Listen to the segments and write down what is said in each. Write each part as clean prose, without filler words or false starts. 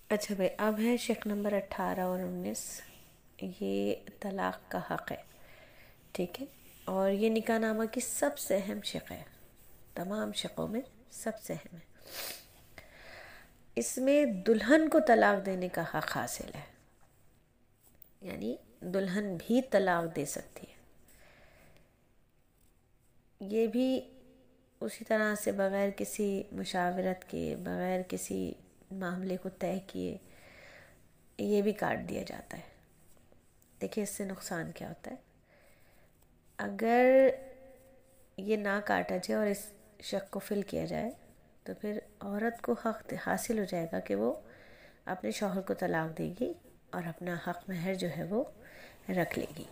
اچھا بھائی، اب ہے شق نمبر 18 اور 19. یہ طلاق کا حق ہے، ٹھیک ہے. اور یہ نکاح نامہ کی سب سے اہم شق ہے، تمام شقوں میں سب سے اہم ہے. اس میں دلہن کو طلاق دینے کا حق حاصل ہے، یعنی دلہن بھی طلاق دے سکتی ہے. یہ بھی اسی طرح سے بغیر کسی مشاورت کے، بغیر کسی معاملے کو طے کیے یہ بھی کاٹ دیا جاتا ہے. دیکھیے اس سے نقصان کیا ہوتا ہے. اگر یہ نہ کاٹا جائے اور اس شق کو فل کیا جائے تو پھر عورت کو حق حاصل ہو جائے گا کہ وہ اپنے شوہر کو طلاق دے گی اور اپنا حق مہر جو ہے وہ رکھ لے گی.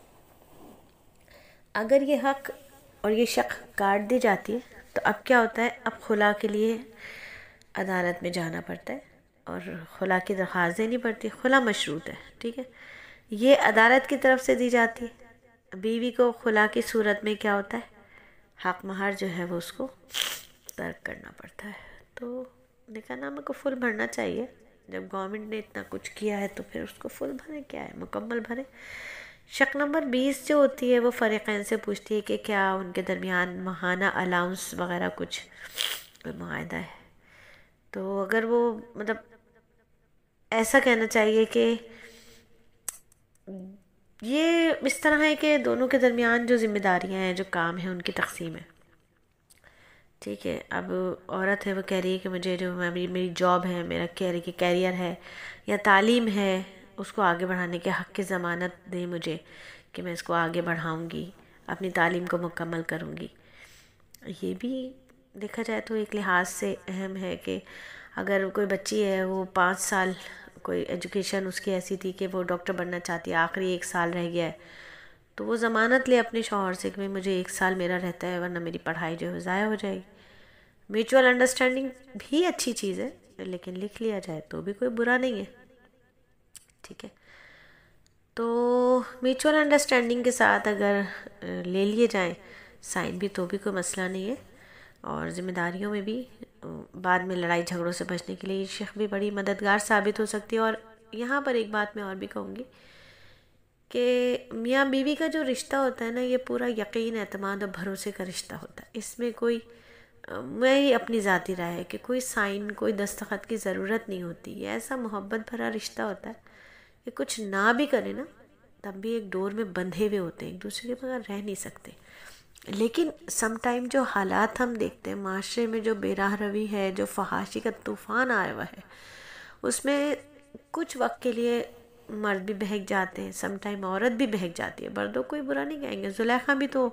اگر یہ حق اور یہ شق کاٹ دی جاتی ہے تو اب کیا ہوتا ہے، اب خلا کے لیے عدالت میں جانا پڑتا ہے اور خلا کی درخواست دینی پڑتی ہے. خلا مشروط ہے، ٹھیک ہے. یہ عدالت کی طرف سے دی جاتی ہے. بیوی کو خلا کی صورت میں کیا ہوتا ہے، حق مہر جو ہے وہ اس کو ترک کرنا پڑتا ہے. تو نکاح نامہ کو فل بھرنا چاہیے. جب گورنمنٹ نے اتنا کچھ کیا ہے تو پھر اس کو فل بھرے، کیا ہے مکمل بھرے. شق نمبر 20 جو ہوتی ہے وہ فریقین سے پوچھتی ہے کہ کیا ان کے درمیان ماہانہ الاؤنس وغیرہ کچھ کوئی معاہدہ ہے. تو اگر وہ مطلب ایسا کہنا چاہیے کہ یہ اس طرح ہے کہ دونوں کے درمیان جو ذمہ داریاں ہیں، جو کام ہیں، ان کی تقسیم ہے، ٹھیک ہے. اب عورت ہے وہ کہہ رہی ہے کہ مجھے جو میری جاب ہے، میرا کہہ رہی کہ کیریئر ہے یا تعلیم ہے، اس کو آگے بڑھانے کے حق کی ضمانت دیں مجھے کہ میں اس کو آگے بڑھاؤں گی، اپنی تعلیم کو مکمل کروں گی. یہ بھی دیکھا جائے تو ایک لحاظ سے اہم ہے کہ اگر کوئی بچی ہے وہ 5 سال کوئی ایجوکیشن اس کی ایسی تھی کہ وہ ڈاکٹر بننا چاہتی ہے، آخری 1 سال رہ گیا ہے، تو وہ ضمانت لے اپنے شوہر سے کہ مجھے 1 سال میرا رہتا ہے ورنہ میری پڑھائی جو ہے ضائع ہو جائے گی. میوچول انڈرسٹینڈنگ بھی اچھی چیز ہے لیکن لکھ لیا جائے تو بھی کوئی برا نہیں ہے، ٹھیک ہے. تو میوچول انڈرسٹینڈنگ کے ساتھ اگر لے لیے جائیں سائن بھی تو بھی کوئی مسئلہ نہیں ہے. اور ذمہ داریوں میں بھی بعد میں لڑائی جھگڑوں سے بچنے کے لیے یہ شق بھی بڑی مددگار ثابت ہو سکتی ہے. اور یہاں پر ایک بات میں اور بھی کہوں گی کہ میاں بیوی کا جو رشتہ ہوتا ہے نا، یہ پورا یقین، اعتماد اور بھروسے کا رشتہ ہوتا ہے. اس میں کوئی میری اپنی ذاتی رائے ہے کہ کوئی سائن، کوئی دستخط کی ضرورت نہیں ہوتی. یہ ایسا محبت بھرا رشتہ ہوتا ہے کہ کچھ نہ بھی کرے نا تب بھی ایک ڈور میں بندھے ہوئے ہوتے ہیں، ایک دوسرے کے بغیر رہ نہیں سکتے. لیکن سم ٹائم جو حالات ہم دیکھتے ہیں معاشرے میں، جو بے راہ روی ہے، جو فحاشی کا طوفان آیا ہوا ہے، اس میں کچھ وقت کے لیے مرد بھی بہک جاتے ہیں، سم ٹائم عورت بھی بہک جاتی ہے. مردوں کوئی برا نہیں کہیں گے، زلیخا بھی تو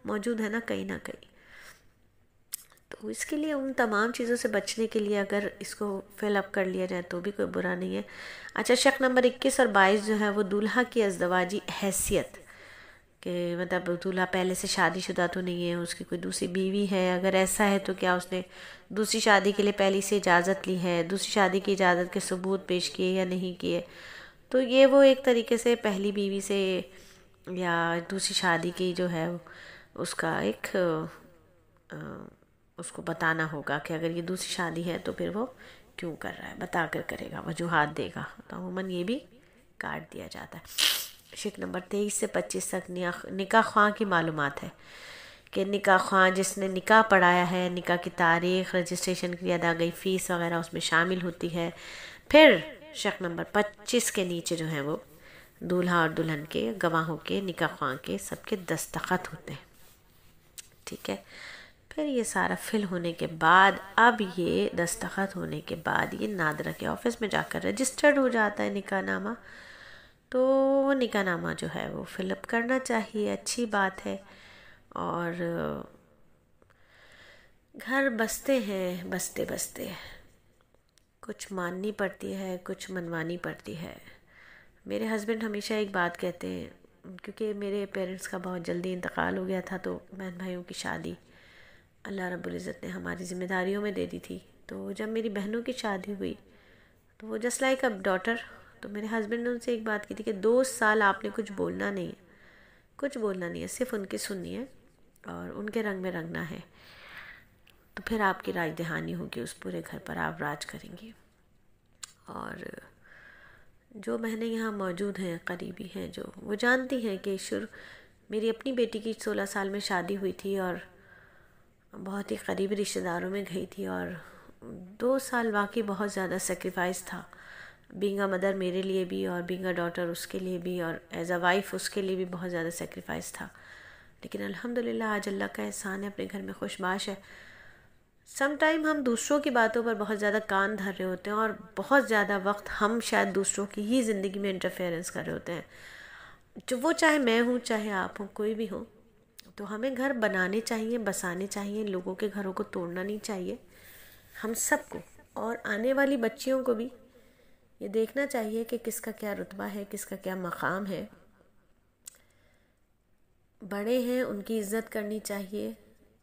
موجود ہے نا کہیں نہ کہیں. تو اس کے لیے ان تمام چیزوں سے بچنے کے لیے اگر اس کو فل اپ کر لیا جائے تو بھی کوئی برا نہیں ہے. اچھا، شق نمبر 21 اور 22 جو ہے وہ دولہا کی ازدواجی حیثیت، کہ مطلب دولہا پہلے سے شادی شدہ تو نہیں ہے، اس کی کوئی دوسری بیوی ہے، اگر ایسا ہے تو کیا اس نے دوسری شادی کے لیے پہلی سے اجازت لی ہے، دوسری شادی کی اجازت کے ثبوت پیش کیے یا نہیں کیے. تو یہ وہ ایک طریقے سے پہلی بیوی سے یا دوسری شادی کی جو ہے اس کا ایک اس کو بتانا ہوگا کہ اگر یہ دوسری شادی ہے تو پھر وہ کیوں کر رہا ہے، بتا کر کرے گا، وجوہات دے گا. تو عموماً یہ بھی کاٹ دیا جاتا ہے. شق نمبر 23 سے 25 تک نکاح خواں کی معلومات ہے کہ نکاح خواں جس نے نکاح پڑھایا ہے، نکاح کی تاریخ، رجسٹریشن کی ادا گئی فیس وغیرہ اس میں شامل ہوتی ہے. پھر شق نمبر 25 کے نیچے جو ہیں وہ دولہا اور دلہن کے، گواہوں کے، نکاح خواں کے سب کے دستخط ہوتے ہیں، ٹھیک ہے. پھر یہ سارا فل ہونے کے بعد، اب یہ دستخط ہونے کے بعد یہ نادرہ کے آفس میں جا کر رجسٹرڈ ہو جاتا ہے نکاح نامہ. تو وہ نکاح نامہ جو ہے وہ فل اپ کرنا چاہیے، اچھی بات ہے. اور گھر بستے ہیں، بستے بستے کچھ ماننی پڑتی ہے، کچھ منوانی پڑتی ہے. میرے ہسبینڈ ہمیشہ ایک بات کہتے ہیں، کیونکہ میرے پیرنٹس کا بہت جلدی انتقال ہو گیا تھا تو بہن بھائیوں کی شادی اللہ رب العزت نے ہماری ذمہ داریوں میں دے دی تھی. تو جب میری بہنوں کی شادی ہوئی تو وہ جسٹ لائک اے ڈاٹر، تو میرے ہسبینڈ نے ان سے ایک بات کی تھی کہ 2 سال آپ نے کچھ بولنا نہیں ہے، کچھ بولنا نہیں ہے، صرف ان کی سننی ہے اور ان کے رنگ میں رنگنا ہے. تو پھر آپ کی راج دہانی ہوگی، اس پورے گھر پر آپ راج کریں گی. اور جو بہنیں یہاں موجود ہیں قریبی ہیں جو وہ جانتی ہیں کہ میری اپنی بیٹی کی 16 سال میں شادی ہوئی تھی اور بہت ہی قریبی رشتہ داروں میں گئی تھی، اور 2 سال واقعی بہت زیادہ سیکریفائس تھا، بینگ اے مدر میرے لیے بھی اور بینگ اے ڈاٹر اس کے لیے بھی، اور ایز اے وائف اس کے لیے بھی بہت زیادہ سیکریفائس تھا. لیکن الحمدللہ آج اللہ کا احسان ہے، اپنے گھر میں خوش باش ہے. سم ٹائم ہم دوسروں کی باتوں پر بہت زیادہ کان دھر رہے ہوتے ہیں اور بہت زیادہ وقت ہم شاید دوسروں کی ہی زندگی میں انٹرفیئرنس کر رہے ہوتے ہیں، جو وہ چاہے میں ہوں چاہے آپ ہوں کوئی بھی ہو. تو ہمیں گھر بنانے چاہیے، بسانے چاہیے، لوگوں کے گھروں کو توڑنا نہیں چاہیے. ہم سب کو اور آنے والی بچیوں کو بھی یہ دیکھنا چاہیے کہ کس کا کیا رتبہ ہے، کس کا کیا مقام ہے. بڑے ہیں ان کی عزت کرنی چاہیے.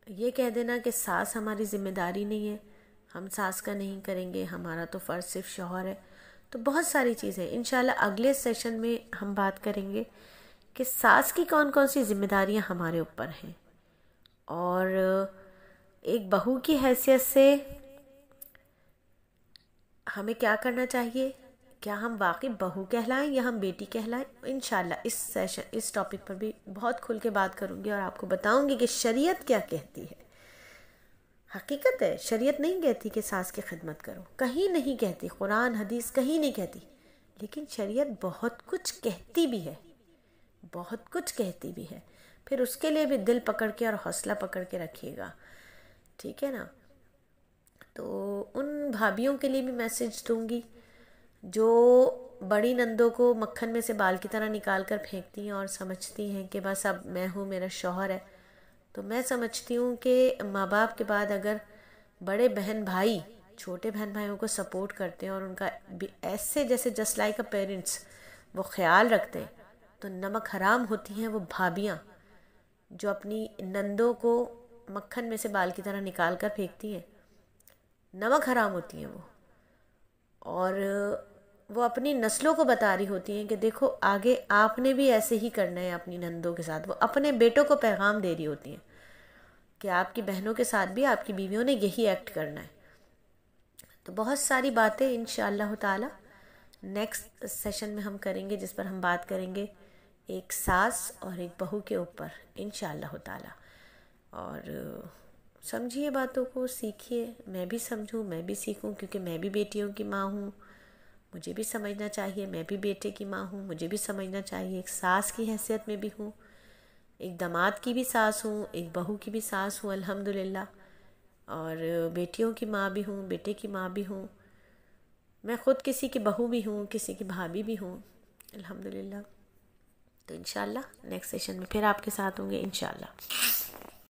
یہ کہہ دینا کہ ساس ہماری ذمہ داری نہیں ہے، ہم ساس کا نہیں کریں گے، ہمارا تو فرض صرف شوہر ہے. تو بہت ساری چیزیں انشاءاللہ اگلے سیشن میں ہم بات کریں گے کہ ساس کی کون کون سی ذمہ داریاں ہمارے اوپر ہیں، اور ایک بہو کی حیثیت سے ہمیں کیا کرنا چاہیے. کیا ہم واقعی بہو کہلائیں یا ہم بیٹی کہلائیں. انشاءاللہ اس ٹاپک پر بھی بہت کھل کے بات کروں گی اور آپ کو بتاؤں گی کہ شریعت کیا کہتی ہے. حقیقت ہے شریعت نہیں کہتی کہ ساس کی خدمت کرو، کہیں نہیں کہتی، قرآن حدیث کہیں نہیں کہتی، لیکن شریعت بہت کچھ کہتی بھی ہے، بہت کچھ کہتی بھی ہے. پھر اس کے لیے بھی دل پکڑ کے اور حوصلہ پکڑ کے رکھیے گا، ٹھیک ہے نا. تو ان بھابھیوں کے لیے بھی میسج دوں گی جو بڑی نندوں کو مکھن میں سے بال کی طرح نکال کر پھینکتی ہیں اور سمجھتی ہیں کہ بس اب میں ہوں، میرا شوہر ہے. تو میں سمجھتی ہوں کہ ماں باپ کے بعد اگر بڑے بہن بھائی چھوٹے بہن بھائیوں کو سپورٹ کرتے ہیں اور ان کا ایسے جیسے جسٹ لائک اے پیرنٹس وہ خیال رکھتے ہیں، تو نمک حرام ہوتی ہیں وہ بھابیاں جو اپنی نندوں کو مکھن میں سے بال کی طرح نکال کر پھینکتی ہیں. نمک حرام ہوتی ہیں وہ، اور وہ اپنی نسلوں کو بتا رہی ہوتی ہیں کہ دیکھو آگے آپ نے بھی ایسے ہی کرنا ہے اپنی نندوں کے ساتھ. وہ اپنے بیٹوں کو پیغام دے رہی ہوتی ہیں کہ آپ کی بہنوں کے ساتھ بھی آپ کی بیویوں نے یہی ایکٹ کرنا ہے. تو بہت ساری باتیں انشاءاللہ تعالی نیکسٹ سیشن میں ہم کریں گے، جس پر ہم بات کریں گے ایک ساس اور ایک بہو کے اوپر انشاءاللہ تعالی. اور سمجھیے باتوں کو، سیکھیے، میں بھی سمجھوں، میں بھی سیکھوں، کیونکہ میں بھی بیٹیوں کی ماں ہوں، مجھے بھی سمجھنا چاہیے. میں بھی بیٹے کی ماں ہوں، مجھے بھی سمجھنا چاہیے. ایک ساس کی حیثیت میں بھی ہوں، ایک داماد کی بھی ساس ہوں، ایک بہو کی بھی ساس ہوں الحمدللہ، اور بیٹیوں کی ماں بھی ہوں، بیٹے کی ماں بھی ہوں. میں خود کسی کی بہو بھی ہوں، کسی کی بھابھی بھی ہوں الحمدللہ. تو انشاءاللہ نیکسٹ سیشن میں پھر آپ کے ساتھ ہوں گے انشاءاللہ.